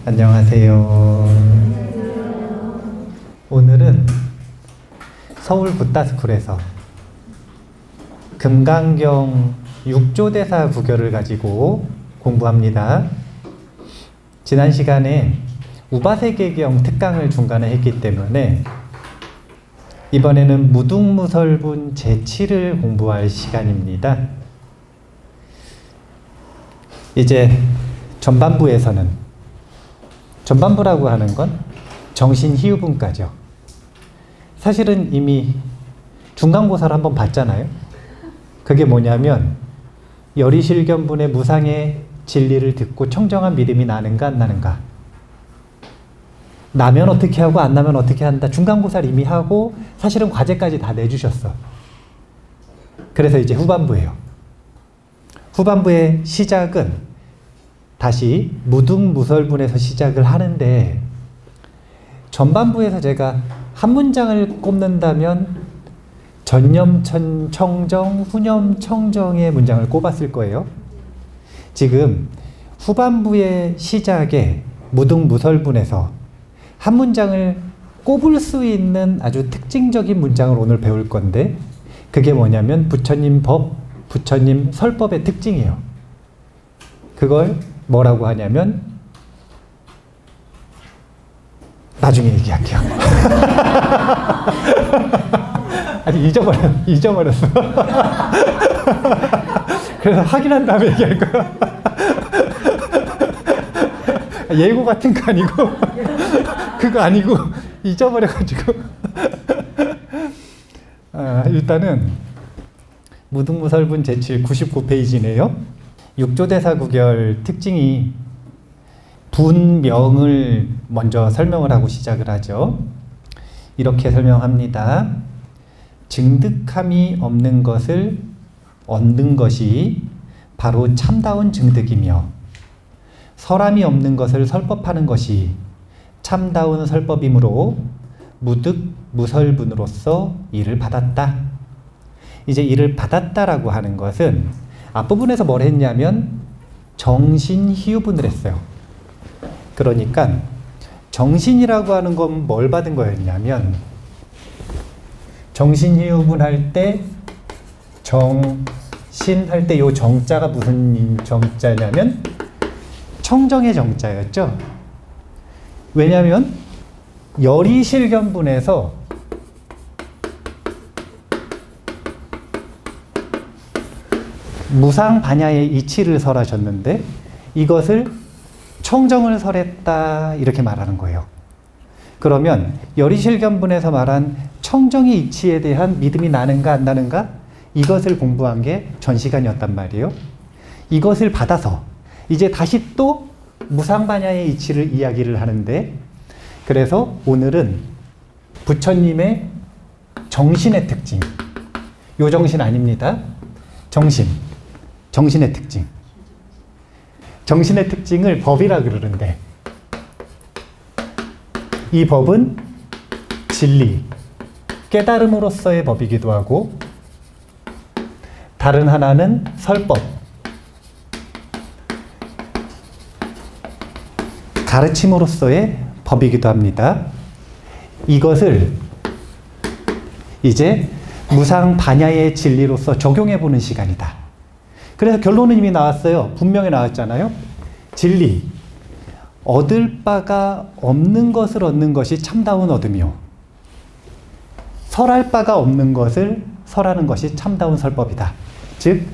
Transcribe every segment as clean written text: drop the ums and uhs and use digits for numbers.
안녕하세요. 오늘은 서울 붓다스쿨에서 금강경 6조대사 구결을 가지고 공부합니다. 지난 시간에 우바세계경 특강을 중간에 했기 때문에 이번에는 무등무설분 제7을 공부할 시간입니다. 이제 전반부라고 하는 건 정신희유분과죠. 사실은 이미 중간고사를 한번 봤잖아요. 그게 뭐냐면 열이실견분의 무상의 진리를 듣고 청정한 믿음이 나는가 안 나는가, 나면 어떻게 하고 안 나면 어떻게 한다, 중간고사를 이미 하고 사실은 과제까지 다 내주셨어. 그래서 이제 후반부예요. 후반부의 시작은 다시 무등무설분에서 시작을 하는데, 전반부에서 제가 한 문장을 꼽는다면 전념청정, 후념청정의 문장을 꼽았을 거예요. 지금 후반부의 시작에 무등무설분에서 한 문장을 꼽을 수 있는 아주 특징적인 문장을 오늘 배울 건데, 그게 뭐냐면 부처님 법, 부처님 설법의 특징이에요. 그걸 뭐라고 하냐면 나중에 얘기할게요. 아니 잊어버렸어. 그래서 확인한 다음에 얘기할 거야. 예고 같은 거 아니고 그거 아니고 잊어버려가지고. 일단은 무등무설분 제7 99페이지네요. 6조대사 구결 특징이 분명을 먼저 설명을 하고 시작을 하죠. 이렇게 설명합니다. 증득함이 없는 것을 얻는 것이 바로 참다운 증득이며, 설함이 없는 것을 설법하는 것이 참다운 설법이므로 무득무설분으로서 이를 받았다. 이제 이를 받았다라고 하는 것은 앞부분에서 뭘 했냐면 정신희유분을 했어요. 그러니까 정신이라고 하는 건 뭘 받은 거였냐면, 정신희유분 할 때 정신 할 때 요 정자가 무슨 정자냐면 청정의 정자였죠. 왜냐하면 열이실견분에서 무상반야의 이치를 설하셨는데 이것을 청정을 설했다, 이렇게 말하는 거예요. 그러면 열이실견분에서 말한 청정의 이치에 대한 믿음이 나는가 안 나는가, 이것을 공부한 게 전 시간이었단 말이에요. 이것을 받아서 이제 다시 또 무상반야의 이치를 이야기를 하는데, 그래서 오늘은 부처님의 정신의 특징, 요 정신 아닙니다. 정신의 특징. 정신의 특징을 법이라 그러는데, 이 법은 진리, 깨달음으로서의 법이기도 하고, 다른 하나는 설법, 가르침으로서의 법이기도 합니다. 이것을 이제 무상반야의 진리로서 적용해보는 시간이다. 그래서 결론은 이미 나왔어요. 분명히 나왔잖아요. 진리, 얻을 바가 없는 것을 얻는 것이 참다운 얻음이요, 설할 바가 없는 것을 설하는 것이 참다운 설법이다. 즉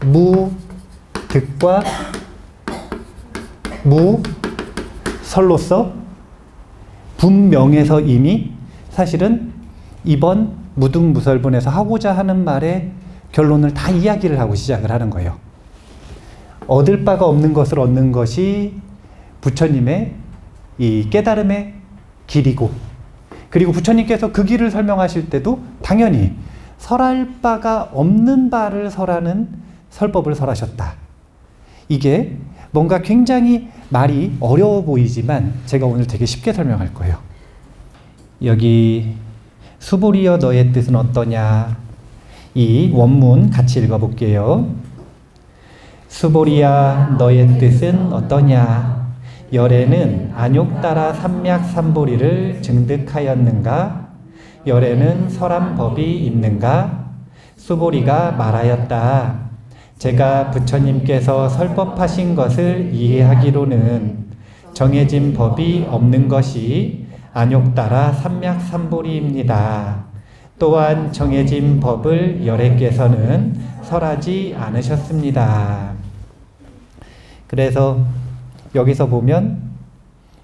무득과 무설로서 분명해서 이미 사실은 이번 무등무설분에서 하고자 하는 말의 결론을 다 이야기를 하고 시작을 하는 거예요. 얻을 바가 없는 것을 얻는 것이 부처님의 이 깨달음의 길이고, 그리고 부처님께서 그 길을 설명하실 때도 당연히 설할 바가 없는 바를 설하는 설법을 설하셨다. 이게 뭔가 굉장히 말이 어려워 보이지만 제가 오늘 되게 쉽게 설명할 거예요. 여기 수보리여 너의 뜻은 어떠냐, 이 원문 같이 읽어볼게요. 수보리야 너의 뜻은 어떠냐. 열애는 안욕 따라 삼맥삼보리를 증득하였는가? 열애는 설한 법이 있는가? 수보리가 말하였다. 제가 부처님께서 설법하신 것을 이해하기로는 정해진 법이 없는 것이 안욕 따라 삼맥삼보리입니다. 또한 정해진 법을 열애께서는 설하지 않으셨습니다. 그래서 여기서 보면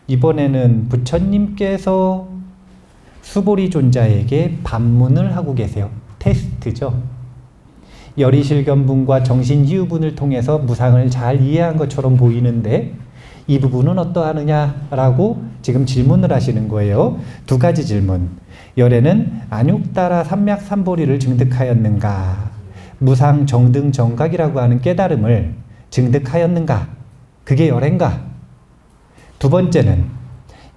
이번에는 부처님께서 수보리 존자에게 반문을 하고 계세요. 테스트죠. 열이실견분과 정신이유분을 통해서 무상을 잘 이해한 것처럼 보이는데 이 부분은 어떠하느냐라고 지금 질문을 하시는 거예요. 두 가지 질문. 열애는 안욕 따라 삼맥삼보리를 증득하였는가? 무상 정등 정각이라고 하는 깨달음을 증득하였는가? 그게 열애인가? 두 번째는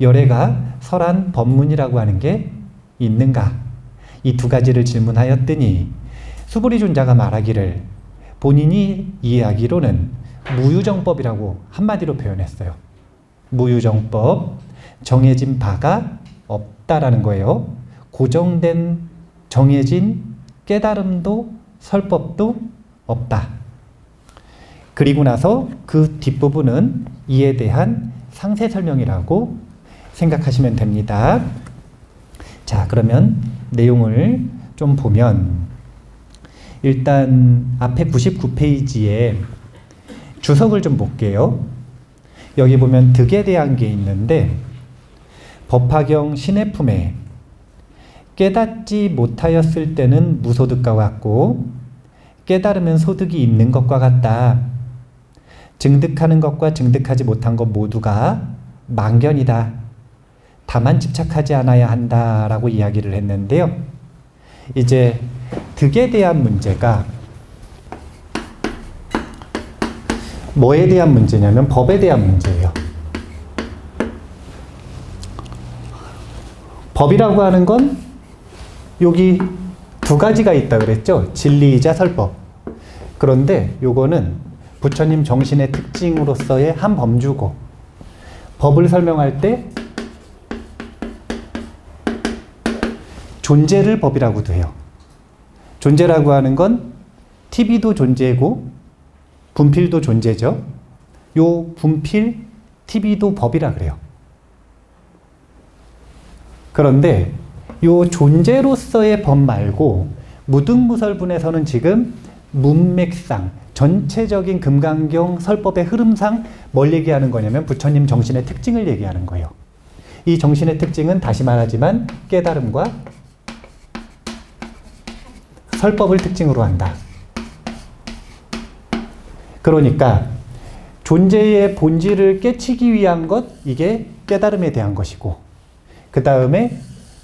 열애가 설한 법문이라고 하는 게 있는가? 이 두 가지를 질문하였더니 수보리 존자가 말하기를 본인이 이해하기로는 무유정법이라고 한마디로 표현했어요. 무유정법, 정해진 바가 없다라는 거예요. 고정된 정해진 깨달음도 설법도 없다. 그리고 나서 그 뒷부분은 이에 대한 상세 설명이라고 생각하시면 됩니다. 자, 그러면 내용을 좀 보면 일단 앞에 99페이지에 주석을 좀 볼게요. 여기 보면 득에 대한 게 있는데 법화경 신의 품에 깨닫지 못하였을 때는 무소득과 같고 깨달으면 소득이 있는 것과 같다. 증득하는 것과 증득하지 못한 것 모두가 망견이다. 다만 집착하지 않아야 한다라고 이야기를 했는데요. 이제 득에 대한 문제가 뭐에 대한 문제냐면 법에 대한 문제예요. 법이라고 하는 건 여기 두 가지가 있다 그랬죠. 진리이자 설법. 그런데 요거는 부처님 정신의 특징으로서의 한 범주고 법을 설명할 때 존재를 법이라고도 해요. 존재라고 하는 건 TV도 존재고 분필도 존재죠. 요 분필, TV도 법이라 그래요. 그런데 요 존재로서의 법 말고 무등무설분에서는 지금 문맥상 전체적인 금강경 설법의 흐름상 뭘 얘기하는 거냐면 부처님 정신의 특징을 얘기하는 거예요. 이 정신의 특징은 다시 말하지만 깨달음과 설법을 특징으로 한다. 그러니까 존재의 본질을 깨치기 위한 것, 이게 깨달음에 대한 것이고 그 다음에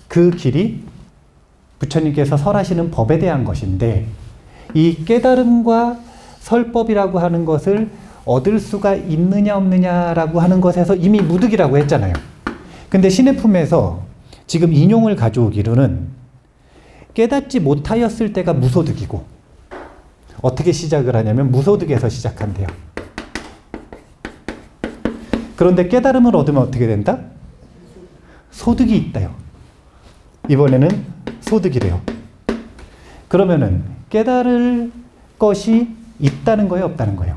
그 길이 부처님께서 설하시는 법에 대한 것인데 이 깨달음과 설법이라고 하는 것을 얻을 수가 있느냐 없느냐라고 하는 것에서 이미 무득이라고 했잖아요. 근데 신의 품에서 지금 인용을 가져오기로는 깨닫지 못하였을 때가 무소득이고 어떻게 시작을 하냐면 무소득에서 시작한대요. 그런데 깨달음을 얻으면 어떻게 된다? 소득이 있다요. 이번에는 소득이래요. 그러면은 깨달을 것이 있다는 거예요, 없다는 거예요?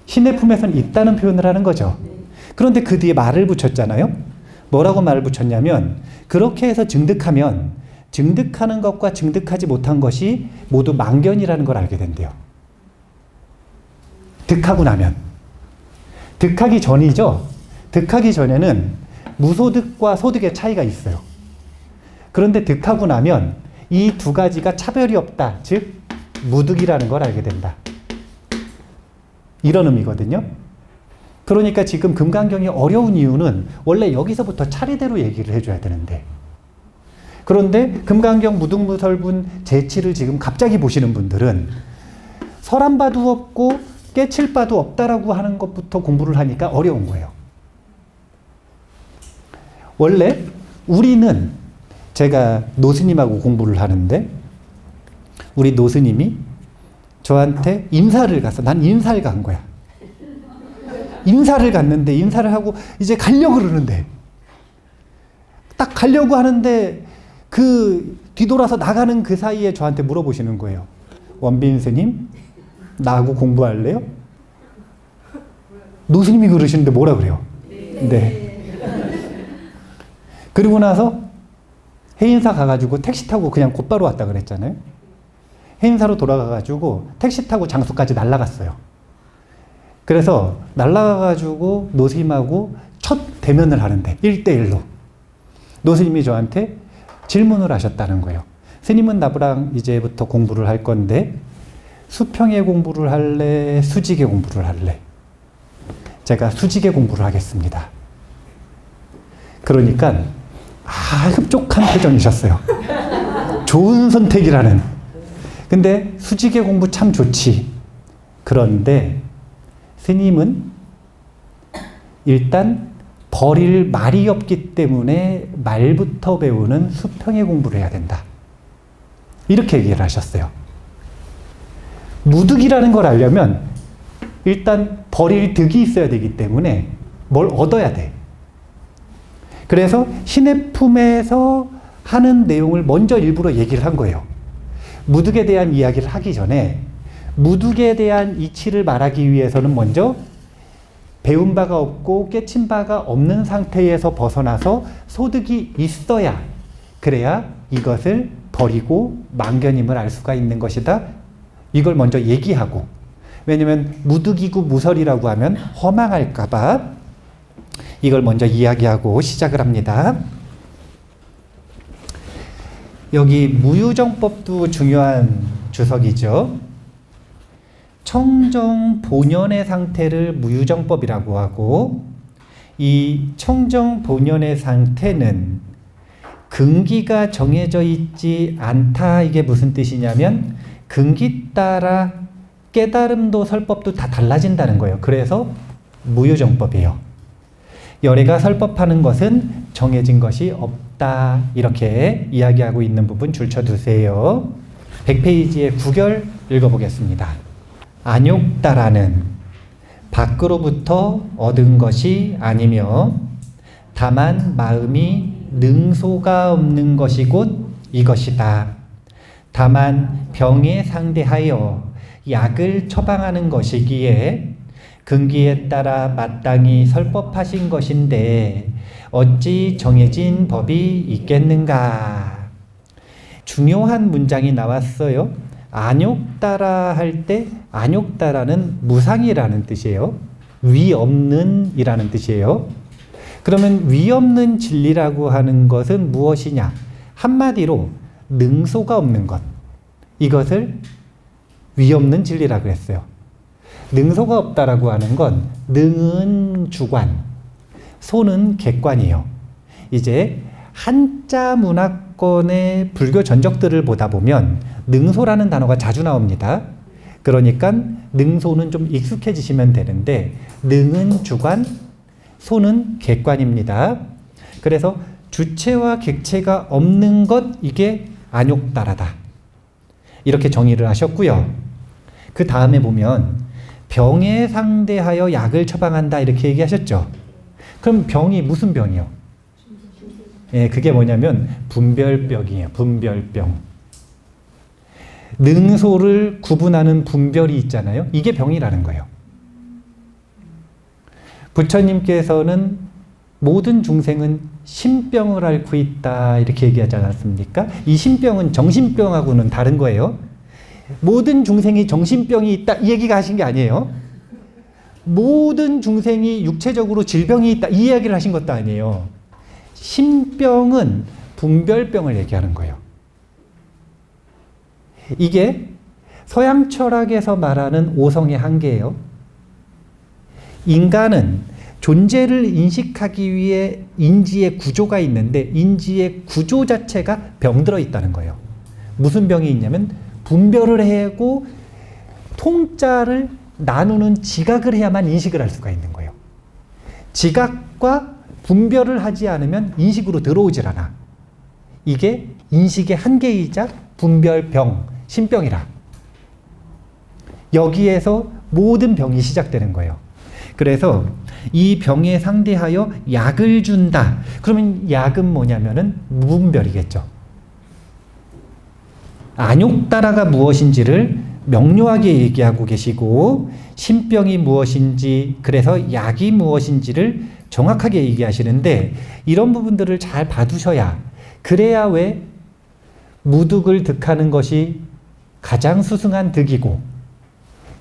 신의 품에서는 있다는 표현을 하는 거죠. 그런데 그 뒤에 말을 붙였잖아요. 뭐라고 말을 붙였냐면 그렇게 해서 증득하면 증득하는 것과 증득하지 못한 것이 모두 망견이라는 걸 알게 된대요. 득하고 나면. 득하기 전이죠. 득하기 전에는 무소득과 소득의 차이가 있어요. 그런데 득하고 나면 이 두 가지가 차별이 없다. 즉 무득이라는 걸 알게 된다. 이런 의미거든요. 그러니까 지금 금강경이 어려운 이유는 원래 여기서부터 차례대로 얘기를 해줘야 되는데 그런데 금강경 무등무설분 제7을 지금 갑자기 보시는 분들은 설한 바도 없고 깨칠 바도 없다라고 하는 것부터 공부를 하니까 어려운 거예요. 원래 우리는 제가 노스님하고 공부를 하는데 우리 노스님이 저한테 인사를 가서 난 인사를 간 거야. 인사를 갔는데 인사를 하고 이제 가려고 그러는데 딱 가려고 하는데 그 뒤돌아서 나가는 그 사이에 저한테 물어보시는 거예요. 원빈 스님, 나하고 공부할래요? 노스님이 그러시는데 뭐라 그래요? 네. 그리고 나서 해인사 가가지고 택시 타고 그냥 곧바로 왔다 그랬잖아요. 해인사로 돌아가가지고 택시 타고 장수까지 날아갔어요. 그래서 날아가가지고 노스님하고 첫 대면을 하는데 1대1로 노스님이 저한테 질문을 하셨다는 거예요. 스님은 나부랑 이제부터 공부를 할 건데 수평의 공부를 할래? 수직의 공부를 할래? 제가 수직의 공부를 하겠습니다. 그러니까 흡족한 표정이셨어요. 좋은 선택이라는. 근데 수직의 공부 참 좋지. 그런데 스님은 일단 버릴 말이 없기 때문에 말부터 배우는 수평의 공부를 해야 된다. 이렇게 얘기를 하셨어요. 무득이라는 걸 알려면 일단 버릴 득이 있어야 되기 때문에 뭘 얻어야 돼. 그래서 신의 품에서 하는 내용을 먼저 일부러 얘기를 한 거예요. 무득에 대한 이야기를 하기 전에 무득에 대한 이치를 말하기 위해서는 먼저 배운 바가 없고 깨친 바가 없는 상태에서 벗어나서 소득이 있어야 그래야 이것을 버리고 망견임을 알 수가 있는 것이다. 이걸 먼저 얘기하고, 왜냐면 무득이고 무설이라고 하면 허망할까 봐 이걸 먼저 이야기하고 시작을 합니다. 여기 무유정법도 중요한 주석이죠. 청정본연의 상태를 무유정법이라고 하고, 이 청정본연의 상태는 근기가 정해져 있지 않다. 이게 무슨 뜻이냐면 근기 따라 깨달음도 설법도 다 달라진다는 거예요. 그래서 무유정법이에요. 열애가 설법하는 것은 정해진 것이 없다. 이렇게 이야기하고 있는 부분 줄쳐두세요. 100페이지의 9결 읽어보겠습니다. 안욕따라는 밖으로부터 얻은 것이 아니며 다만 마음이 능소가 없는 것이 곧 이것이다. 다만 병에 상대하여 약을 처방하는 것이기에 근기에 따라 마땅히 설법하신 것인데 어찌 정해진 법이 있겠는가. 중요한 문장이 나왔어요. 안욕따라 할 때 안욕따라는 무상이라는 뜻이에요. 위 없는 이라는 뜻이에요. 그러면 위 없는 진리라고 하는 것은 무엇이냐? 한마디로 능소가 없는 것. 이것을 위 없는 진리라고 했어요. 능소가 없다라고 하는 건 능은 주관, 소는 객관이에요. 이제 한자 문화권의 불교 전적들을 보다 보면 능소라는 단어가 자주 나옵니다. 그러니까 능소는 좀 익숙해지시면 되는데 능은 주관, 소는 객관입니다. 그래서 주체와 객체가 없는 것, 이게 안욕따라다. 이렇게 정의를 하셨고요. 그 다음에 보면 병에 상대하여 약을 처방한다 이렇게 얘기하셨죠. 그럼 병이 무슨 병이요? 예, 그게 뭐냐면 분별병이에요. 분별병. 능소를 구분하는 분별이 있잖아요. 이게 병이라는 거예요. 부처님께서는 모든 중생은 신병을 앓고 있다 이렇게 얘기하지 않았습니까? 이 신병은 정신병하고는 다른 거예요. 모든 중생이 정신병이 있다 이 얘기가 하신 게 아니에요. 모든 중생이 육체적으로 질병이 있다 이 이야기를 하신 것도 아니에요. 신병은 분별병을 얘기하는 거예요. 이게 서양 철학에서 말하는 오성의 한계예요. 인간은 존재를 인식하기 위해 인지의 구조가 있는데 인지의 구조 자체가 병들어 있다는 거예요. 무슨 병이 있냐면 분별을 하고 통짜를 나누는 지각을 해야만 인식을 할 수가 있는 거예요. 지각과 분별을 하지 않으면 인식으로 들어오질 않아. 이게 인식의 한계이자 분별병, 신병이라. 여기에서 모든 병이 시작되는 거예요. 그래서 이 병에 상대하여 약을 준다. 그러면 약은 뭐냐면은 무분별이겠죠. 안욕다라가 무엇인지를 명료하게 얘기하고 계시고 신병이 무엇인지 그래서 약이 무엇인지를 정확하게 얘기하시는데 이런 부분들을 잘 봐두셔야 그래야 왜 무득을 득하는 것이 가장 수승한 득이고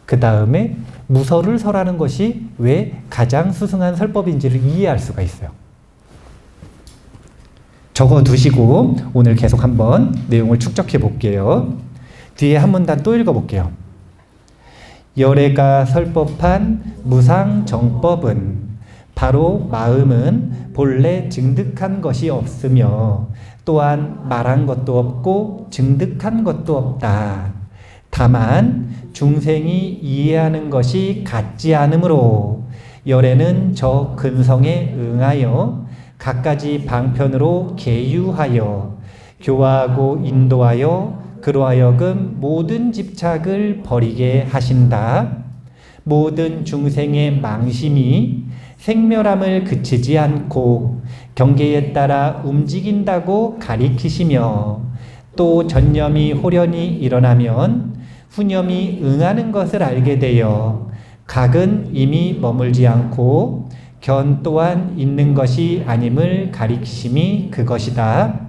그 다음에 무설을 설하는 것이 왜 가장 수승한 설법인지를 이해할 수가 있어요. 적어두시고 오늘 계속 한번 내용을 축적해 볼게요. 뒤에 한 문단 또 읽어볼게요. 열애가 설법한 무상정법은 바로 마음은 본래 증득한 것이 없으며 또한 말한 것도 없고 증득한 것도 없다. 다만 중생이 이해하는 것이 같지 않으므로 열애는 저 근성에 응하여 갖가지 방편으로 계유하여 교화하고 인도하여 그로 하여금 모든 집착을 버리게 하신다. 모든 중생의 망심이 생멸함을 그치지 않고 경계에 따라 움직인다고 가리키시며 또 전념이 호련히 일어나면 후념이 응하는 것을 알게 되어 각은 이미 머물지 않고 견 또한 있는 것이 아님을 가리키심이 그것이다.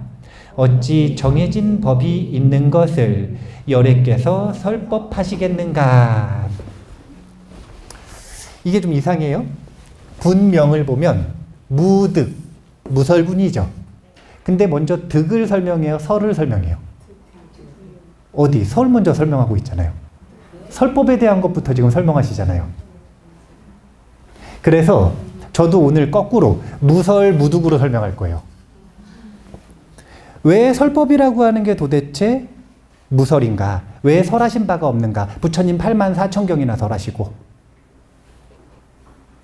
어찌 정해진 법이 있는 것을 열애께서 설법하시겠는가. 이게 좀 이상해요. 분명을 보면 무득, 무설분이죠. 근데 먼저 득을 설명해요? 설을 설명해요? 어디? 설 먼저 설명하고 있잖아요. 설법에 대한 것부터 지금 설명하시잖아요. 그래서 저도 오늘 거꾸로 무설, 무득으로 설명할 거예요. 왜 설법이라고 하는 게 도대체 무설인가? 왜 설하신 바가 없는가? 부처님 84,000경이나 설하시고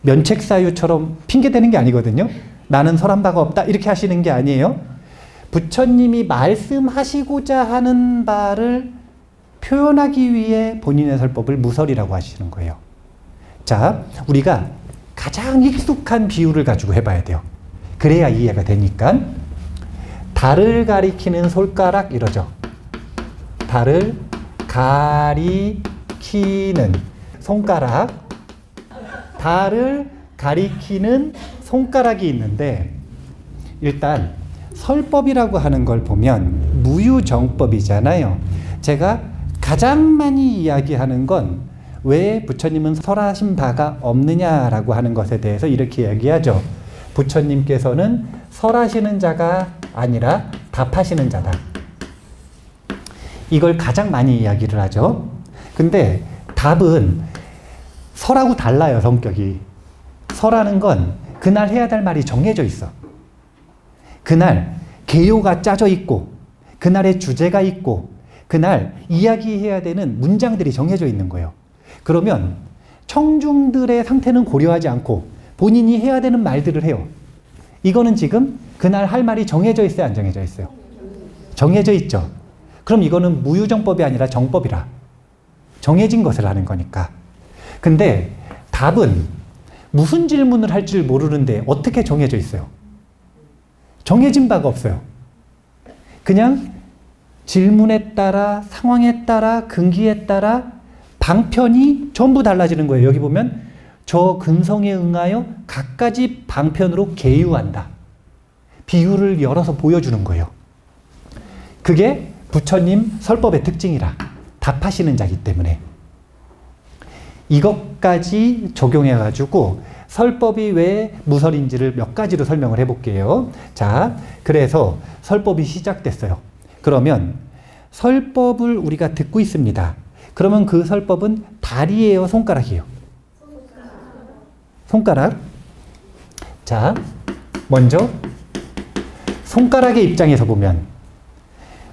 면책사유처럼 핑계대는 게 아니거든요. 나는 설한 바가 없다 이렇게 하시는 게 아니에요. 부처님이 말씀하시고자 하는 바를 표현하기 위해 본인의 설법을 무설이라고 하시는 거예요. 자, 우리가 가장 익숙한 비유를 가지고 해봐야 돼요. 그래야 이해가 되니까. 달을 가리키는 손가락 이러죠. 달을 가리키는 손가락. 달을 가리키는 손가락이 있는데 일단 설법이라고 하는 걸 보면 무유정법이잖아요. 제가 가장 많이 이야기하는 건 왜 부처님은 설하신 바가 없느냐라고 하는 것에 대해서 이렇게 얘기하죠. 부처님께서는 설하시는 자가 아니라 답하시는 자다. 이걸 가장 많이 이야기를 하죠. 근데 답은 설하고 달라요, 성격이. 설하는 건 그날 해야 될 말이 정해져 있어. 그날 개요가 짜져 있고 그날의 주제가 있고 그날 이야기해야 되는 문장들이 정해져 있는 거예요. 그러면 청중들의 상태는 고려하지 않고 본인이 해야 되는 말들을 해요. 이거는 지금 그날 할 말이 정해져 있어요, 안 정해져 있어요? 정해져 있죠. 그럼 이거는 무유정법이 아니라 정법이라. 정해진 것을 하는 거니까. 근데 답은 무슨 질문을 할 줄 모르는데 어떻게 정해져 있어요? 정해진 바가 없어요. 그냥 질문에 따라 상황에 따라 근기에 따라 방편이 전부 달라지는 거예요. 여기 보면 저 근성에 응하여 갖가지 방편으로 계유한다. 비유를 열어서 보여주는 거예요. 그게 부처님 설법의 특징이라. 답하시는 자이기 때문에. 이것까지 적용해가지고 설법이 왜 무설인지를 몇 가지로 설명을 해볼게요. 자, 그래서 설법이 시작됐어요. 그러면 설법을 우리가 듣고 있습니다. 그러면 그 설법은 다리예요, 손가락이에요? 손가락. 자, 먼저 손가락의 입장에서 보면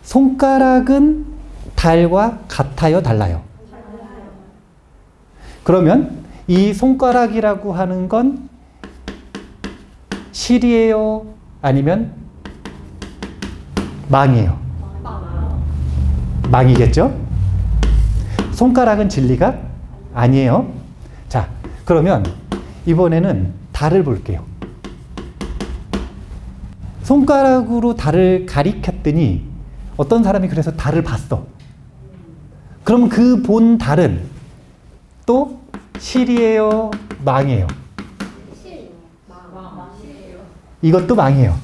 손가락은 달과 같아요, 달라요? 그러면 이 손가락이라고 하는 건 실이에요? 아니면 망이에요? 망이겠죠? 손가락은 진리가 아니에요. 자, 그러면 이번에는 달을 볼게요. 손가락으로 달을 가리켰더니 어떤 사람이 그래서 달을 봤어. 그럼 그 본 달은 또 실이에요? 망이에요? 이것도 망이에요.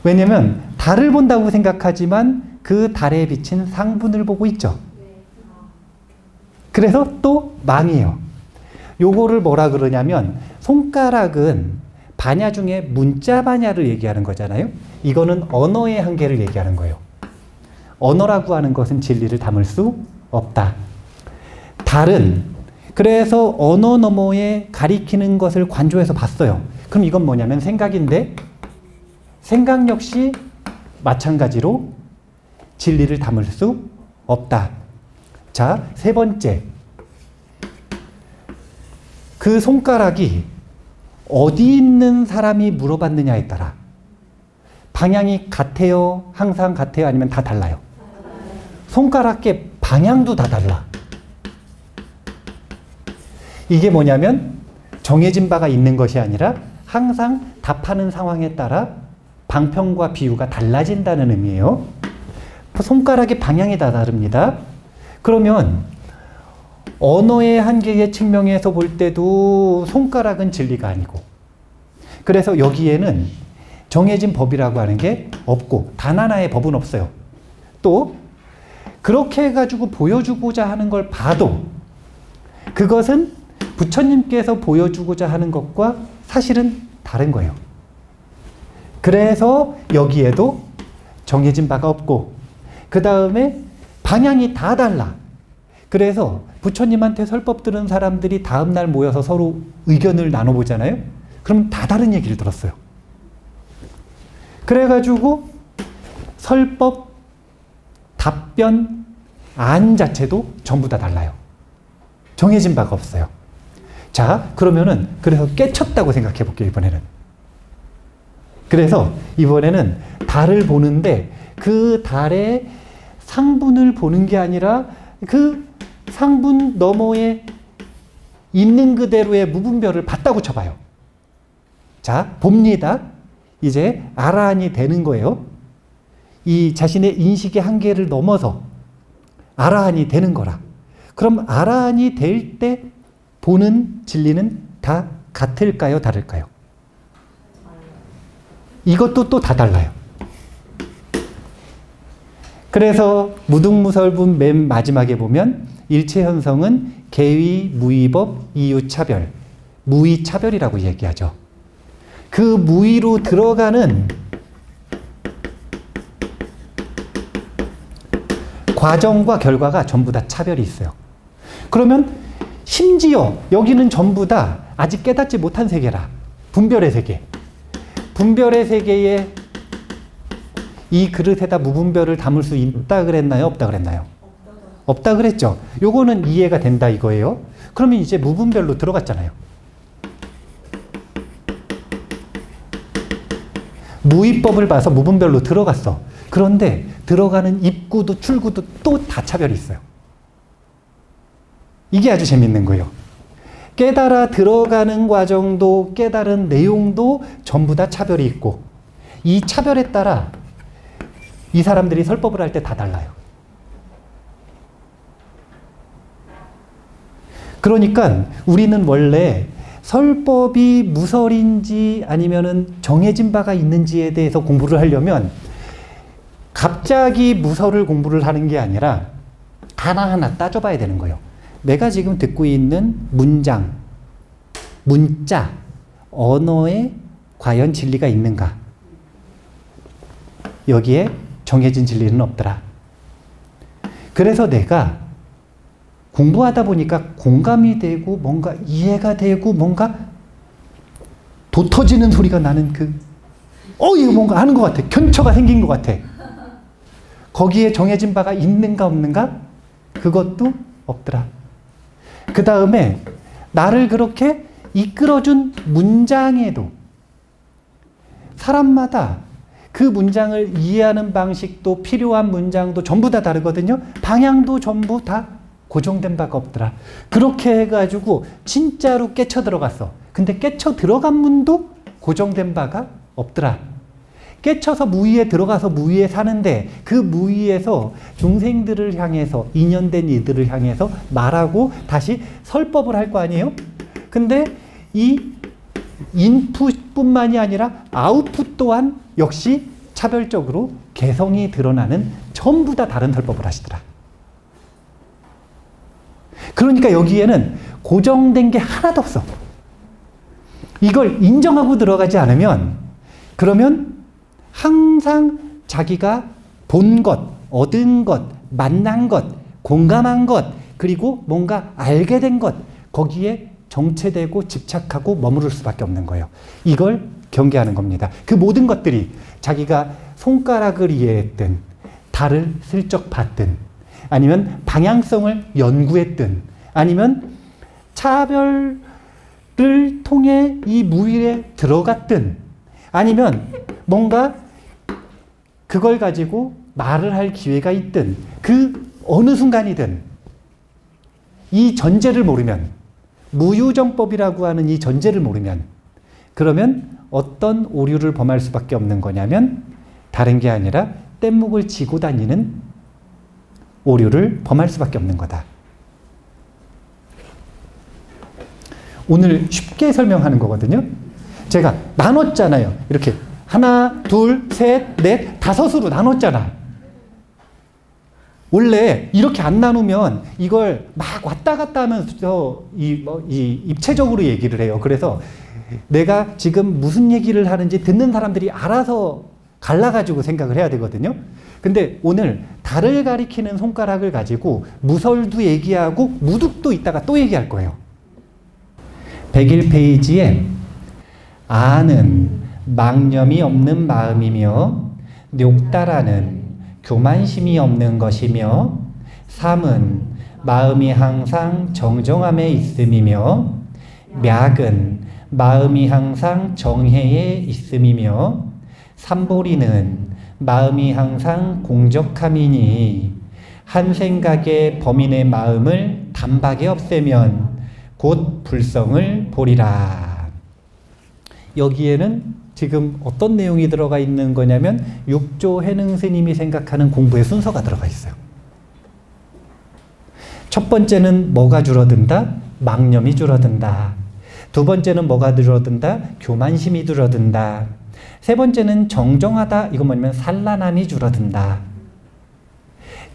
왜냐면 달을 본다고 생각하지만 그 달에 비친 상분을 보고 있죠. 그래서 또 망이에요. 요거를 뭐라 그러냐면 손가락은 반야 중에 문자 반야를 얘기하는 거잖아요. 이거는 언어의 한계를 얘기하는 거예요. 언어라고 하는 것은 진리를 담을 수 없다. 달은 그래서 언어 너머에 가리키는 것을 관조해서 봤어요. 그럼 이건 뭐냐면 생각인데 생각 역시 마찬가지로 진리를 담을 수 없다. 자, 세 번째. 그 손가락이 어디 있는 사람이 물어봤느냐에 따라 방향이 같아요? 항상 같아요? 아니면 다 달라요? 손가락의 방향도 다 달라. 이게 뭐냐면 정해진 바가 있는 것이 아니라 항상 답하는 상황에 따라 방편과 비유가 달라진다는 의미예요. 손가락의 방향이 다 다릅니다. 그러면 언어의 한계의 측면에서 볼 때도 손가락은 진리가 아니고, 그래서 여기에는 정해진 법이라고 하는 게 없고 단 하나의 법은 없어요. 또 그렇게 해가지고 보여주고자 하는 걸 봐도 그것은 부처님께서 보여주고자 하는 것과 사실은 다른 거예요. 그래서 여기에도 정해진 바가 없고 그 다음에 방향이 다 달라. 그래서 부처님한테 설법 들은 사람들이 다음날 모여서 서로 의견을 나눠보잖아요. 그럼 다 다른 얘기를 들었어요. 그래가지고 설법, 답변, 안 자체도 전부 다 달라요. 정해진 바가 없어요. 자, 그러면은 그래서 깨쳤다고 생각해 볼게요, 이번에는. 그래서 이번에는 달을 보는데 그 달의 상분을 보는 게 아니라 그 상분 너머에 있는 그대로의 무분별을 봤다고 쳐봐요. 자, 봅니다. 이제 아라한이 되는 거예요. 이 자신의 인식의 한계를 넘어서 아라한이 되는 거라. 그럼 아라한이 될 때 보는 진리는 다 같을까요? 다를까요? 이것도 또 다 달라요. 그래서 무등무설분 맨 마지막에 보면 일체현성은 계위, 무위법, 이유차별, 무위차별이라고 얘기하죠. 그 무위로 들어가는 과정과 결과가 전부 다 차별이 있어요. 그러면 심지어 여기는 전부 다 아직 깨닫지 못한 세계라. 분별의 세계. 분별의 세계에 이 그릇에다 무분별을 담을 수 있다 그랬나요? 없다 그랬나요? 없다 그랬죠. 요거는 이해가 된다 이거예요. 그러면 이제 무분별로 들어갔잖아요. 무위법을 봐서 무분별로 들어갔어. 그런데 들어가는 입구도 출구도 또 다 차별이 있어요. 이게 아주 재밌는 거예요. 깨달아 들어가는 과정도 깨달은 내용도 전부 다 차별이 있고 이 차별에 따라 이 사람들이 설법을 할 때 다 달라요. 그러니까 우리는 원래 설법이 무설인지 아니면은 정해진 바가 있는지에 대해서 공부를 하려면 갑자기 무설을 공부를 하는 게 아니라 하나하나 따져봐야 되는 거예요. 내가 지금 듣고 있는 문장, 문자, 언어에 과연 진리가 있는가? 여기에 정해진 진리는 없더라. 그래서 내가 공부하다 보니까 공감이 되고 뭔가 이해가 되고 뭔가 도터지는 소리가 나는 이거 뭔가 하는 것 같아. 견처가 생긴 것 같아. 거기에 정해진 바가 있는가 없는가? 그것도 없더라. 그 다음에 나를 그렇게 이끌어준 문장에도 사람마다 그 문장을 이해하는 방식도 필요한 문장도 전부 다 다르거든요. 방향도 전부 다 고정된 바가 없더라. 그렇게 해가지고 진짜로 깨쳐 들어갔어. 근데 깨쳐 들어간 문도 고정된 바가 없더라. 깨쳐서 무위에 들어가서 무위에 사는데 그 무위에서 중생들을 향해서 인연된 이들을 향해서 말하고 다시 설법을 할 거 아니에요? 근데 이 인풋뿐만이 아니라 아웃풋 또한 역시 차별적으로 개성이 드러나는 전부 다 다른 설법을 하시더라. 그러니까 여기에는 고정된 게 하나도 없어. 이걸 인정하고 들어가지 않으면 그러면 항상 자기가 본 것, 얻은 것, 만난 것, 공감한 것, 그리고 뭔가 알게 된 것, 거기에 정체되고 집착하고 머무를 수밖에 없는 거예요. 이걸 경계하는 겁니다. 그 모든 것들이 자기가 손가락을 이해했든, 달을 슬쩍 봤든, 아니면 방향성을 연구했든, 아니면 차별을 통해 이 무일에 들어갔든, 아니면 뭔가 그걸 가지고 말을 할 기회가 있든, 그 어느 순간이든 이 전제를 모르면, 무유정법이라고 하는 이 전제를 모르면, 그러면 어떤 오류를 범할 수밖에 없는 거냐면 다른 게 아니라 뗏목을 지고 다니는 오류를 범할 수밖에 없는 거다. 오늘 쉽게 설명하는 거거든요. 제가 나눴잖아요. 이렇게 하나, 둘, 셋, 넷, 다섯으로 나눴잖아. 원래 이렇게 안 나누면 이걸 막 왔다 갔다 하면서 입체적으로 얘기를 해요. 그래서 내가 지금 무슨 얘기를 하는지 듣는 사람들이 알아서 갈라가지고 생각을 해야 되거든요. 근데 오늘 달을 가리키는 손가락을 가지고 무설도 얘기하고 무득도 이따가 또 얘기할 거예요. 101페이지에 아는 망념이 없는 마음이며 녹다라는 교만심이 없는 것이며 삼은 마음이 항상 정정함에 있음이며 맥은 마음이 항상 정해에 있음이며 삼보리는 마음이 항상 공적함이니 한 생각의 범인의 마음을 단박에 없애면 곧 불성을 보리라. 여기에는 지금 어떤 내용이 들어가 있는 거냐면 육조 해능 스님이 생각하는 공부의 순서가 들어가 있어요. 첫 번째는 뭐가 줄어든다? 망념이 줄어든다. 두 번째는 뭐가 줄어든다? 교만심이 줄어든다. 세 번째는 정정하다. 이건 뭐냐면 산란함이 줄어든다.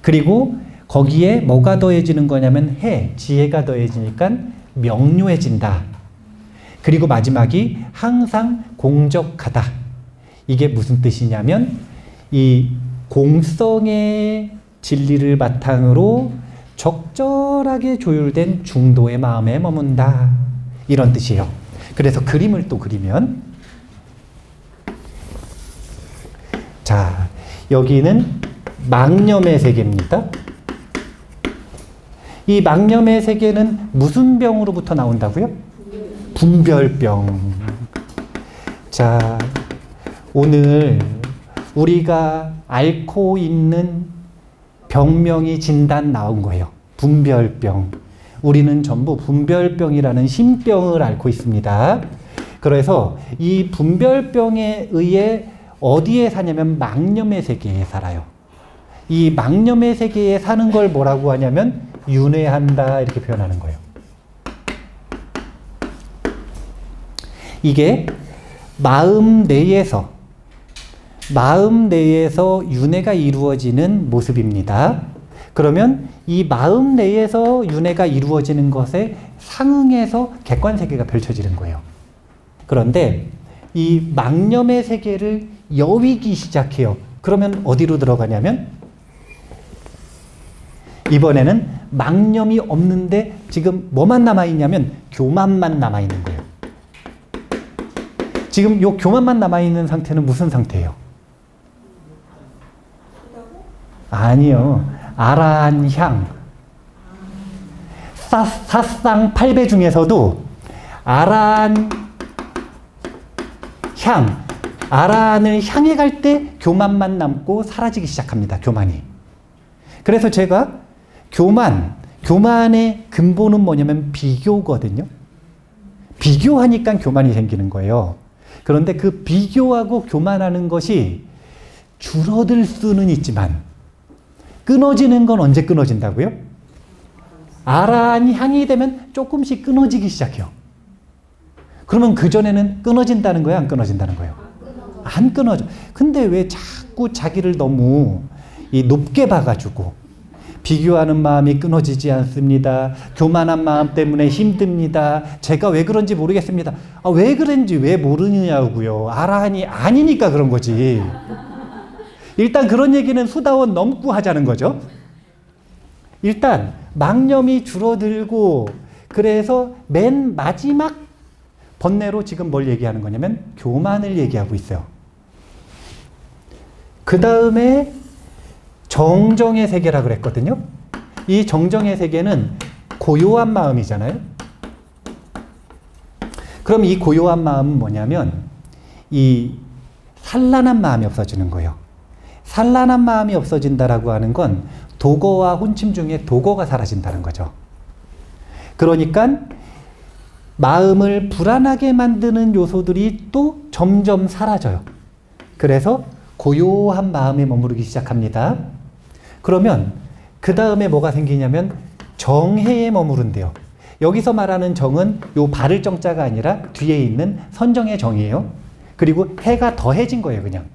그리고 거기에 뭐가 더해지는 거냐면 지혜가 더해지니까 명료해진다. 그리고 마지막이 항상 공적하다. 이게 무슨 뜻이냐면 이 공성의 진리를 바탕으로 적절하게 조율된 중도의 마음에 머문다. 이런 뜻이에요. 그래서 그림을 또 그리면 자, 여기는 망념의 세계입니다. 이 망념의 세계는 무슨 병으로부터 나온다고요? 분별병. 자, 오늘 우리가 앓고 있는 병명이 진단 나온 거예요. 분별병. 우리는 전부 분별병이라는 신병을 앓고 있습니다. 그래서 이 분별병에 의해 어디에 사냐면 망념의 세계에 살아요. 이 망념의 세계에 사는 걸 뭐라고 하냐면 윤회한다 이렇게 표현하는 거예요. 이게 마음 내에서 윤회가 이루어지는 모습입니다. 그러면 이 마음 내에서 윤회가 이루어지는 것에 상응해서 객관세계가 펼쳐지는 거예요. 그런데 이 망념의 세계를 여위기 시작해요. 그러면 어디로 들어가냐면 이번에는 망념이 없는데 지금 뭐만 남아있냐면 교만만 남아있는 거예요. 지금 요 교만만 남아있는 상태는 무슨 상태예요? 아니요. 아라한향. 사상 8배 중에서도 아라한을 향해 갈 때 교만만 남고 사라지기 시작합니다. 교만이. 그래서 제가 교만의 근본은 뭐냐면 비교거든요. 비교하니까 교만이 생기는 거예요. 그런데 그 비교하고 교만하는 것이 줄어들 수는 있지만 끊어지는 건 언제 끊어진다고요? 아라한이 향이 되면 조금씩 끊어지기 시작해요. 그러면 그전에는 끊어진다는 거예요? 안 끊어진다는 거예요? 안 끊어져. 근데 왜 자꾸 자기를 너무 높게 봐가지고 비교하는 마음이 끊어지지 않습니다. 교만한 마음 때문에 힘듭니다. 제가 왜 그런지 모르겠습니다. 왜 그런지 왜 모르느냐고요. 아라한이 아니니까 그런 거지. 일단 그런 얘기는 수다원 넘고 하자는 거죠. 일단 망념이 줄어들고 그래서 맨 마지막 번뇌로 지금 뭘 얘기하는 거냐면 교만을 얘기하고 있어요. 그 다음에 정정의 세계라 그랬거든요. 이 정정의 세계는 고요한 마음이잖아요. 그럼 이 고요한 마음은 뭐냐면 이 산란한 마음이 없어지는 거예요. 산란한 마음이 없어진다라고 하는 건 도거와 혼침 중에 도거가 사라진다는 거죠. 그러니까 마음을 불안하게 만드는 요소들이 또 점점 사라져요. 그래서 고요한 마음에 머무르기 시작합니다. 그러면 그 다음에 뭐가 생기냐면 정해에 머무른대요. 여기서 말하는 정은 요 바를 정자가 아니라 뒤에 있는 선정의 정이에요. 그리고 해가 더해진 거예요, 그냥.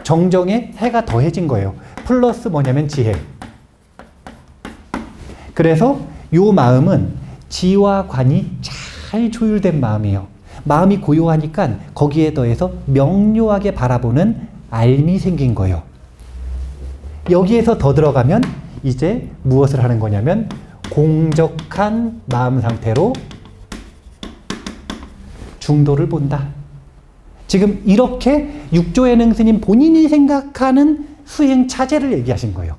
정정에 해가 더해진 거예요. 플러스 뭐냐면 지혜. 그래서 요 마음은 지와 관이 잘 조율된 마음이에요. 마음이 고요하니까 거기에 더해서 명료하게 바라보는 알미 생긴 거예요. 여기에서 더 들어가면 이제 무엇을 하는 거냐면 공적한 마음 상태로 중도를 본다. 지금 이렇게 육조의 능스님 본인이 생각하는 수행 차제를 얘기하신 거예요.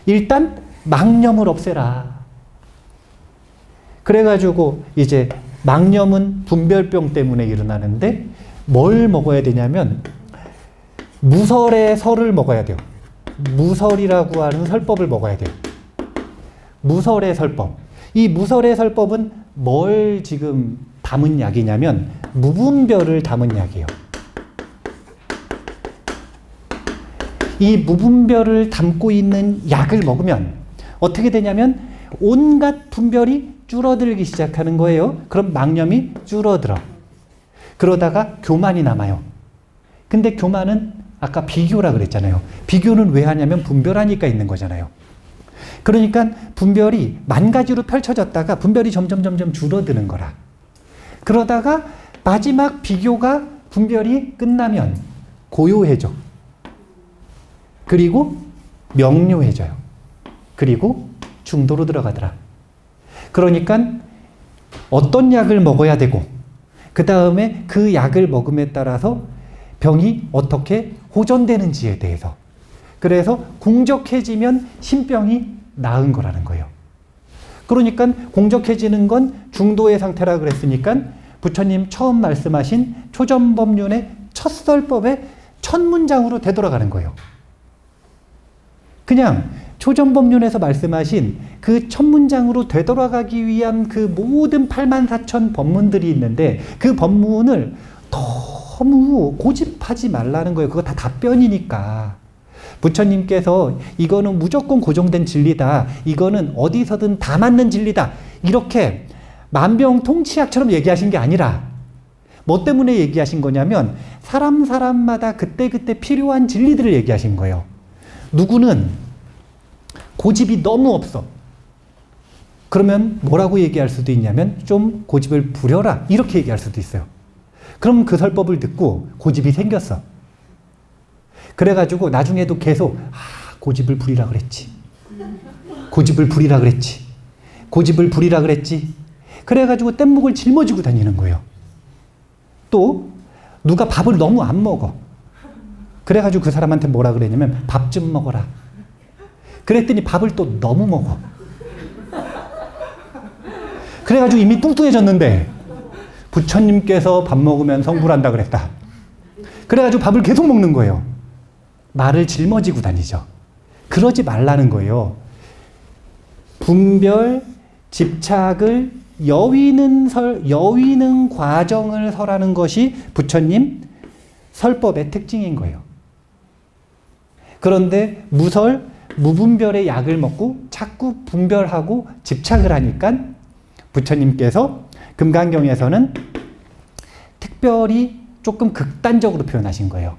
일단 망념을 없애라. 그래가지고 이제 망념은 분별병 때문에 일어나는데 뭘 먹어야 되냐면 무설의 설을 먹어야 돼요. 무설이라고 하는 설법을 먹어야 돼요. 무설의 설법. 이 무설의 설법은 뭘 지금 담은 약이냐면 무분별을 담은 약이에요. 이 무분별을 담고 있는 약을 먹으면 어떻게 되냐면 온갖 분별이 줄어들기 시작하는 거예요. 그럼 망념이 줄어들어. 그러다가 교만이 남아요. 근데 교만은 아까 비교라 그랬잖아요. 비교는 왜 하냐면 분별하니까 있는 거잖아요. 그러니까 분별이 만 가지로 펼쳐졌다가 분별이 점점 줄어드는 거라. 그러다가 마지막 비교가 분별이 끝나면 고요해져. 그리고 명료해져요. 그리고 중도로 들어가더라. 그러니까 어떤 약을 먹어야 되고 그 다음에 그 약을 먹음에 따라서 병이 어떻게 호전되는지에 대해서. 그래서 공적해지면 신병이 나은 거라는 거예요. 그러니까 공적해지는 건 중도의 상태라 그랬으니까 부처님 처음 말씀하신 초전법륜의 첫 설법의 첫 문장으로 되돌아가는 거예요. 그냥 초전법륜에서 말씀하신 그 첫 문장으로 되돌아가기 위한 그 모든 84,000 법문들이 있는데 그 법문을 너무 고집하지 말라는 거예요. 그거 다 답변이니까. 부처님께서 이거는 무조건 고정된 진리다. 이거는 어디서든 다 맞는 진리다. 이렇게 만병통치약처럼 얘기하신 게 아니라 뭐 때문에 얘기하신 거냐면 사람마다 그때그때 필요한 진리들을 얘기하신 거예요. 누구는 고집이 너무 없어. 그러면 뭐라고 얘기할 수도 있냐면 좀 고집을 부려라. 이렇게 얘기할 수도 있어요. 그럼 그 설법을 듣고 고집이 생겼어. 그래가지고 나중에도 계속 고집을 부리라 그랬지. 고집을 부리라 그랬지. 고집을 부리라 그랬지. 그래가지고 뗏목을 짊어지고 다니는 거예요. 또 누가 밥을 너무 안 먹어. 그래가지고 그 사람한테 뭐라 그랬냐면 밥 좀 먹어라. 그랬더니 밥을 또 너무 먹어. 그래가지고 이미 뚱뚱해졌는데 부처님께서 밥 먹으면 성불한다 그랬다. 그래가지고 밥을 계속 먹는 거예요. 말을 짊어지고 다니죠. 그러지 말라는 거예요. 분별, 집착을 여위는 과정을 설하는 것이 부처님 설법의 특징인 거예요. 그런데 무분별의 약을 먹고 자꾸 분별하고 집착을 하니까 부처님께서 금강경에서는 특별히 조금 극단적으로 표현하신 거예요.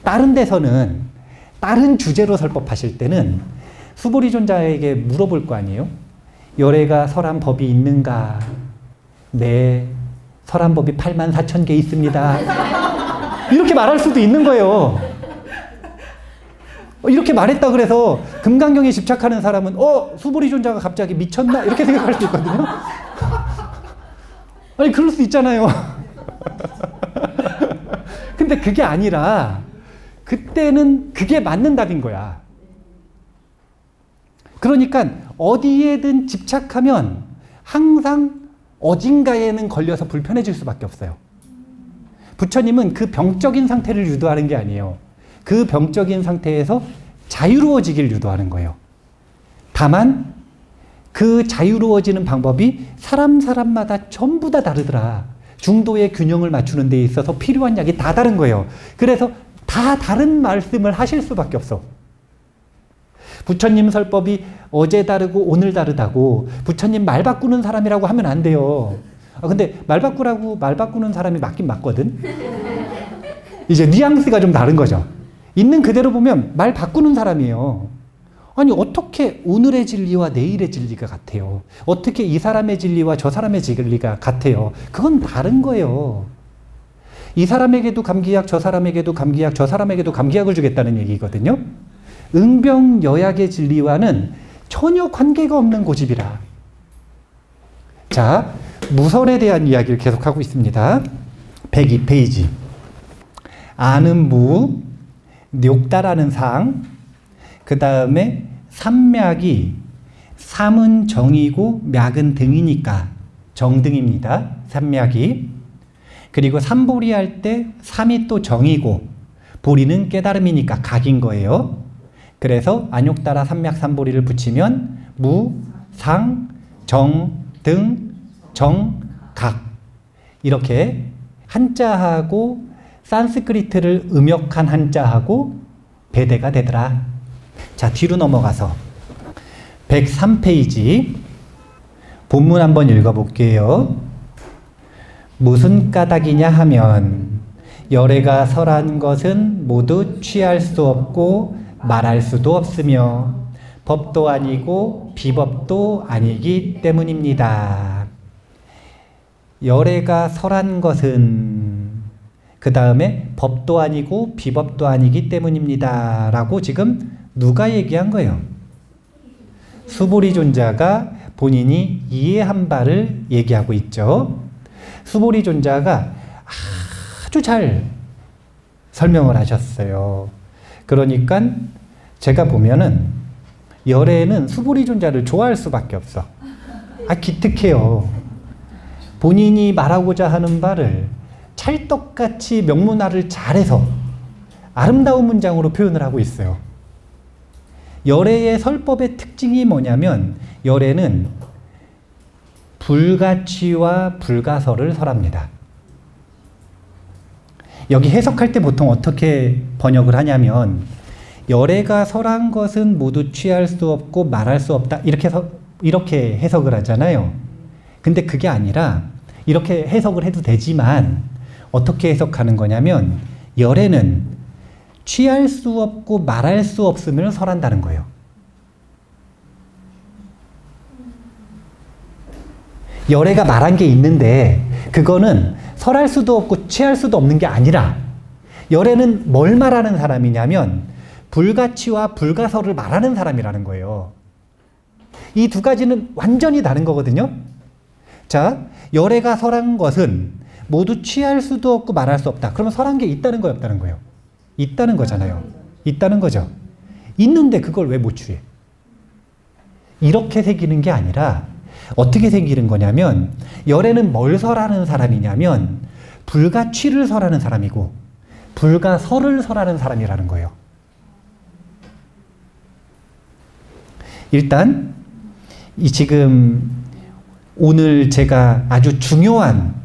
다른 데서는 다른 주제로 설법하실 때는 수보리존자에게 물어볼 거 아니에요? 열애가 설한 법이 있는가? 네, 설한 법이 84,000개 있습니다. 이렇게 말할 수도 있는 거예요. 이렇게 말했다 그래서 금강경에 집착하는 사람은 수보리존자가 갑자기 미쳤나? 이렇게 생각할 수 있거든요. 아니 그럴 수 있잖아요. 근데 그게 아니라 그때는 그게 맞는 답인 거야. 그러니까 어디에든 집착하면 항상 어딘가에는 걸려서 불편해질 수밖에 없어요. 부처님은 그 병적인 상태를 유도하는 게 아니에요. 그 병적인 상태에서 자유로워지길 유도하는 거예요. 다만 그 자유로워지는 방법이 사람마다 전부 다 다르더라. 중도의 균형을 맞추는 데 있어서 필요한 약이 다 다른 거예요. 그래서 다 다른 말씀을 하실 수밖에 없어. 부처님 설법이 어제 다르고 오늘 다르다고 부처님 말 바꾸는 사람이라고 하면 안 돼요. 근데 말 바꾸는 사람이 맞긴 맞거든. 이제 뉘앙스가 좀 다른 거죠. 있는 그대로 보면 말 바꾸는 사람이에요. 아니 어떻게 오늘의 진리와 내일의 진리가 같아요? 어떻게 이 사람의 진리와 저 사람의 진리가 같아요? 그건 다른 거예요. 이 사람에게도 감기약, 저 사람에게도 감기약, 저 사람에게도 감기약을 주겠다는 얘기거든요. 응병여약의 진리와는 전혀 관계가 없는 고집이라. 자, 무설에 대한 이야기를 계속하고 있습니다. 102페이지. 아는 무, 뇨다라는 상, 그 다음에 삼맥이 삼은 정이고 맥은 등이니까 정등입니다. 삼맥이. 그리고 삼보리 할 때 삼이 또 정이고 보리는 깨달음이니까 각인 거예요. 그래서 안욕따라 삼맥 삼보리를 붙이면 무, 상, 정, 등, 정, 각 이렇게 한자하고 산스크리트를 음역한 한자하고 배대가 되더라. 자, 뒤로 넘어가서 103페이지 본문 한번 읽어볼게요. 무슨 까닭이냐 하면 열애가 설한 것은 모두 취할 수 없고 말할 수도 없으며 법도 아니고 비법도 아니기 때문입니다. 열애가 설한 것은 그 다음에 법도 아니고 비법도 아니기 때문입니다. 라고 지금 누가 얘기한 거예요? 수보리존자가 본인이 이해한 바를 얘기하고 있죠. 수보리존자가 아주 잘 설명을 하셨어요. 그러니까 제가 보면은 열애는 수보리존자를 좋아할 수밖에 없어. 기특해요. 본인이 말하고자 하는 바를 찰떡같이 명문화를 잘해서 아름다운 문장으로 표현을 하고 있어요. 열애의 설법의 특징이 뭐냐면 열애는 불가취와 불가설을 설합니다. 여기 해석할 때 보통 어떻게 번역을 하냐면 열애가 설한 것은 모두 취할 수 없고 말할 수 없다 이렇게 해석을 하잖아요. 근데 그게 아니라 이렇게 해석을 해도 되지만 어떻게 해석하는 거냐면 열애는 취할 수 없고 말할 수 없음을 설한다는 거예요. 열애가 말한 게 있는데 그거는 설할 수도 없고 취할 수도 없는 게 아니라 열애는 뭘 말하는 사람이냐면 불가취와 불가설을 말하는 사람이라는 거예요. 이 두 가지는 완전히 다른 거거든요. 자, 열애가 설한 것은 모두 취할 수도 없고 말할 수 없다. 그러면 설한 게 있다는 거예요, 없다는 거예요? 있다는 거잖아요. 있다는 거죠. 있는데 그걸 왜 못 취해? 이렇게 새기는 게 아니라 어떻게 생기는 거냐면 열애는 뭘 설하는 사람이냐면 불가취를 설하는 사람이고 불가설을 설하는 사람이라는 거예요. 일단 이 지금 오늘 제가 아주 중요한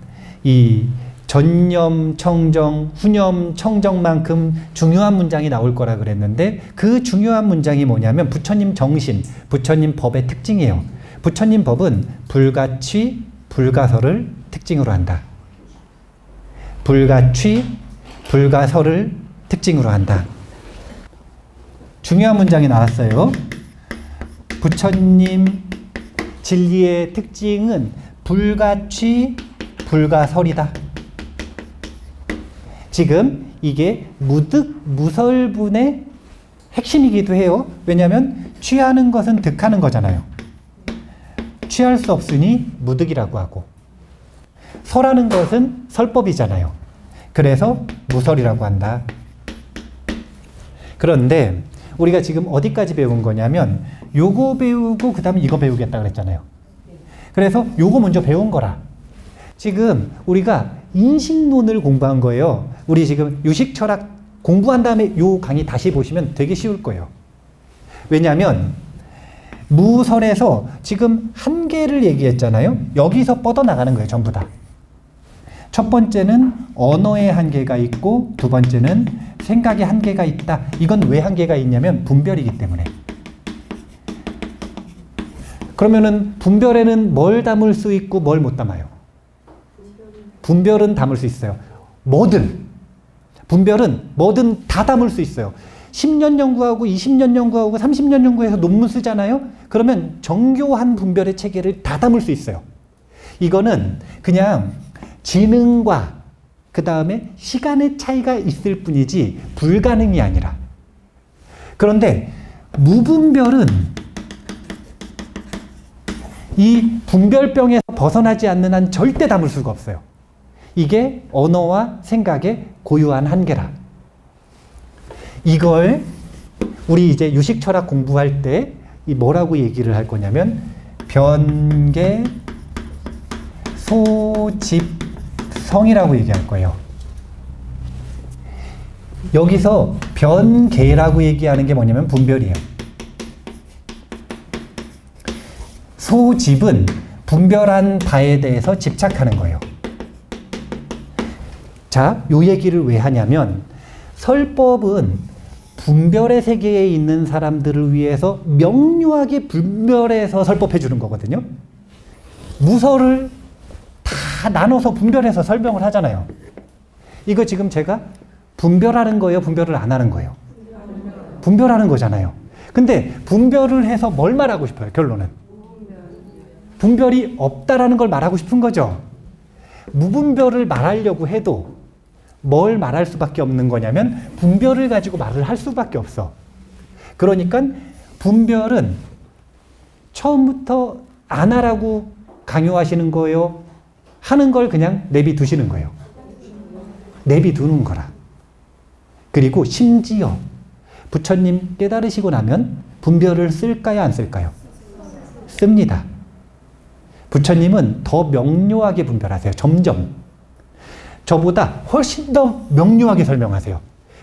이 전념 청정, 후념 청정만큼 중요한 문장이 나올 거라 그랬는데 그 중요한 문장이 뭐냐면 부처님 정신, 부처님 법의 특징이에요. 부처님 법은 불가취, 불가설을 특징으로 한다. 불가취, 불가설을 특징으로 한다. 중요한 문장이 나왔어요. 부처님 진리의 특징은 불가취, 불가설이다. 지금 이게 무득무설분의 핵심이기도 해요. 왜냐하면 취하는 것은 득하는 거잖아요. 취할 수 없으니 무득이라고 하고 설하는 것은 설법이잖아요. 그래서 무설이라고 한다. 그런데 우리가 지금 어디까지 배운 거냐면 요거 배우고 그 다음에 이거 배우겠다 그랬잖아요. 그래서 요거 먼저 배운 거라. 지금 우리가 인식론을 공부한 거예요. 우리 지금 유식철학 공부한 다음에 요 강의 다시 보시면 되게 쉬울 거예요. 왜냐하면 무설에서 지금 한계를 얘기했잖아요. 여기서 뻗어나가는 거예요. 전부 다. 첫 번째는 언어의 한계가 있고 두 번째는 생각의 한계가 있다. 이건 왜 한계가 있냐면 분별이기 때문에. 그러면은 분별에는 뭘 담을 수 있고 뭘 못 담아요? 분별은 담을 수 있어요. 뭐든. 분별은 뭐든 다 담을 수 있어요. 10년 연구하고 20년 연구하고 30년 연구해서 논문 쓰잖아요. 그러면 정교한 분별의 체계를 다 담을 수 있어요. 이거는 그냥 지능과 그 다음에 시간의 차이가 있을 뿐이지 불가능이 아니라. 그런데 무분별은 이 분별병에서 벗어나지 않는 한 절대 담을 수가 없어요. 이게 언어와 생각의 고유한 한계라. 이걸 우리 이제 유식철학 공부할 때 이 뭐라고 얘기를 할 거냐면 변계 소집성이라고 얘기할 거예요. 여기서 변계라고 얘기하는 게 뭐냐면 분별이에요. 소집은 분별한 바에 대해서 집착하는 거예요. 자, 요 얘기를 왜 하냐면 설법은 분별의 세계에 있는 사람들을 위해서 명료하게 분별해서 설법해 주는 거거든요. 무설을 다 나눠서 분별해서 설명을 하잖아요. 이거 지금 제가 분별하는 거예요? 분별을 안 하는 거예요? 분별하는 거잖아요. 근데 분별을 해서 뭘 말하고 싶어요? 결론은. 분별이 없다라는 걸 말하고 싶은 거죠. 무분별을 말하려고 해도 뭘 말할 수밖에 없는 거냐면 분별을 가지고 말을 할 수밖에 없어. 그러니까 분별은 처음부터 안 하라고 강요하시는 거예요? 하는 걸 그냥 내비두시는 거예요. 내비두는 거라. 그리고 심지어 부처님 깨달으시고 나면 분별을 쓸까요? 안 쓸까요? 씁니다. 부처님은 더 명료하게 분별하세요. 점점. 저보다 훨씬 더 명료하게 설명하세요.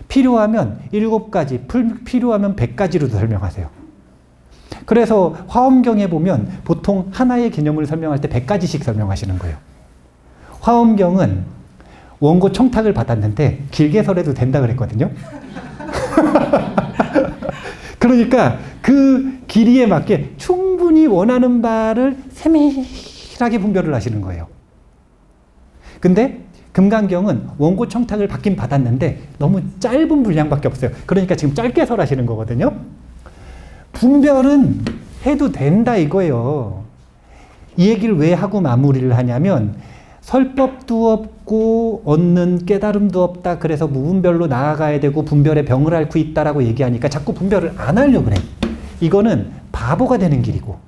필요하면 7가지, 필요하면 100가지로도 설명하세요. 그래서 화엄경에 보면 보통 하나의 개념을 설명할 때 100가지씩 설명하시는 거예요. 화엄경은 원고 청탁을 받았는데 길게 설해도 된다 그랬거든요. 그러니까 그 길이에 맞게 충분히 원하는 바를 세밀하게 분별을 하시는 거예요. 근데 금강경은 원고 청탁을 받긴 받았는데 너무 짧은 분량밖에 없어요. 그러니까 지금 짧게 설하시는 거거든요. 분별은 해도 된다 이거예요. 이 얘기를 왜 하고 마무리를 하냐면 설법도 없고 얻는 깨달음도 없다. 그래서 무분별로 나아가야 되고 분별의 병을 앓고 있다라고 얘기하니까 자꾸 분별을 안 하려고 그래. 이거는 바보가 되는 길이고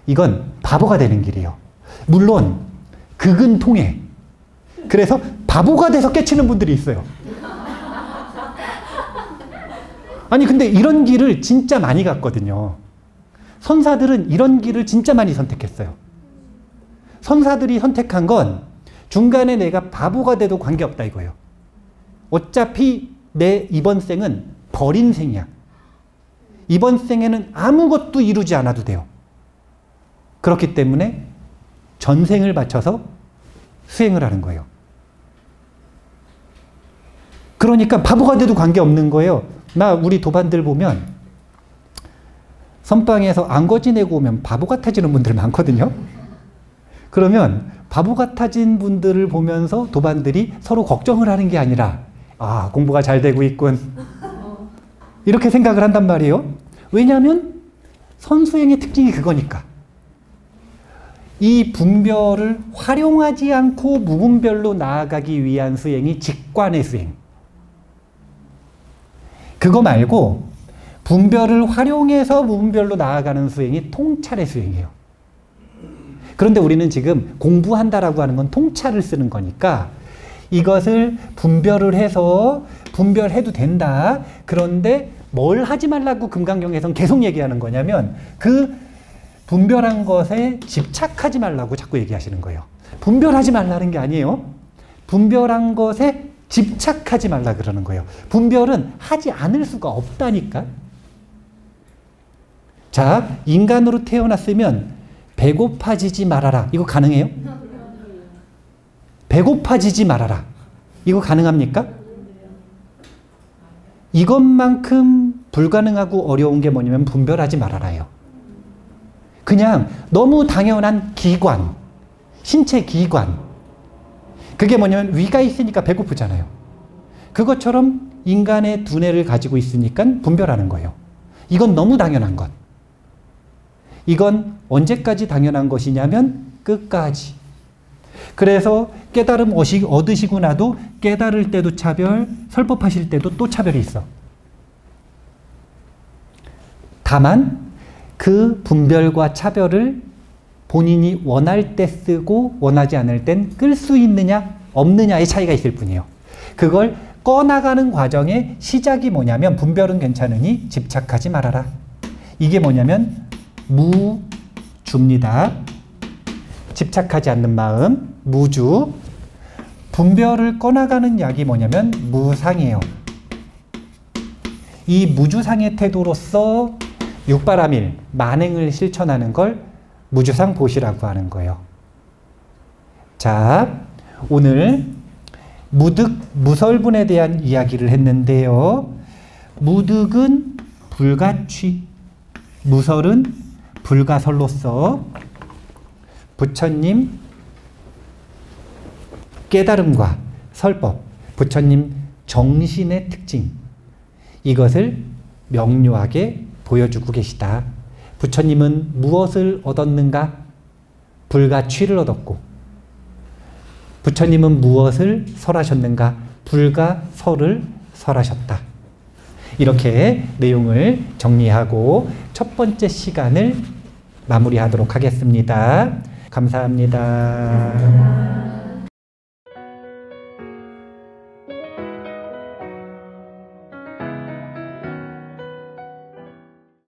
이건 바보가 되는 길이에요. 물론 극은 통해. 그래서 바보가 돼서 깨치는 분들이 있어요. 아니 근데 이런 길을 진짜 많이 갔거든요. 선사들은 이런 길을 진짜 많이 선택했어요. 선사들이 선택한 건 중간에 내가 바보가 돼도 관계없다 이거예요. 어차피 내 이번 생은 버린 생이야. 이번 생에는 아무것도 이루지 않아도 돼요. 그렇기 때문에 전생을 바쳐서 수행을 하는 거예요. 그러니까 바보가 돼도 관계없는 거예요. 우리 도반들 보면 선방에서 안거 지내고 오면 바보 같아지는 분들 많거든요. 그러면 바보 같아진 분들을 보면서 도반들이 서로 걱정을 하는 게 아니라 공부가 잘 되고 있군. 이렇게 생각을 한단 말이에요. 왜냐하면 선수행의 특징이 그거니까. 이 분별을 활용하지 않고 무분별로 나아가기 위한 수행이 직관의 수행. 그거 말고 분별을 활용해서 무분별로 나아가는 수행이 통찰의 수행이에요. 그런데 우리는 지금 공부한다라고 하는 건 통찰을 쓰는 거니까 이것을 분별을 해서 분별해도 된다. 그런데 뭘 하지 말라고 금강경에서는 계속 얘기하는 거냐면 그 분별한 것에 집착하지 말라고 자꾸 얘기하시는 거예요. 분별하지 말라는 게 아니에요. 분별한 것에 집착하지 말라 그러는 거예요. 분별은 하지 않을 수가 없다니까. 자, 인간으로 태어났으면 배고파지지 말아라. 이거 가능해요? 배고파지지 말아라. 이거 가능합니까? 이것만큼 불가능하고 어려운 게 뭐냐면 분별하지 말아라요. 그냥 너무 당연한 기관, 신체 기관. 그게 뭐냐면 위가 있으니까 배고프잖아요. 그것처럼 인간의 두뇌를 가지고 있으니까 분별하는 거예요. 이건 너무 당연한 것. 이건 언제까지 당연한 것이냐면 끝까지. 그래서 깨달음 얻으시고 나도 깨달을 때도 차별, 설법하실 때도 또 차별이 있어. 다만 그 분별과 차별을 본인이 원할 때 쓰고 원하지 않을 땐 끌 수 있느냐 없느냐의 차이가 있을 뿐이에요. 그걸 꺼나가는 과정의 시작이 뭐냐면 분별은 괜찮으니 집착하지 말아라. 이게 뭐냐면 무주입니다. 집착하지 않는 마음, 무주. 분별을 꺼나가는 약이 뭐냐면 무상이에요. 이 무주상의 태도로서 육바라밀, 만행을 실천하는 걸 무주상 보시라고 하는 거예요. 자, 오늘 무득, 무설분에 대한 이야기를 했는데요. 무득은 불가취, 무설은 불가설로서 부처님 깨달음과 설법, 부처님 정신의 특징, 이것을 명료하게 보여주고 계시다. 부처님은 무엇을 얻었는가? 불가취를 얻었고, 부처님은 무엇을 설하셨는가? 불가설을 설하셨다. 이렇게 내용을 정리하고 첫 번째 시간을 마무리하도록 하겠습니다. 감사합니다.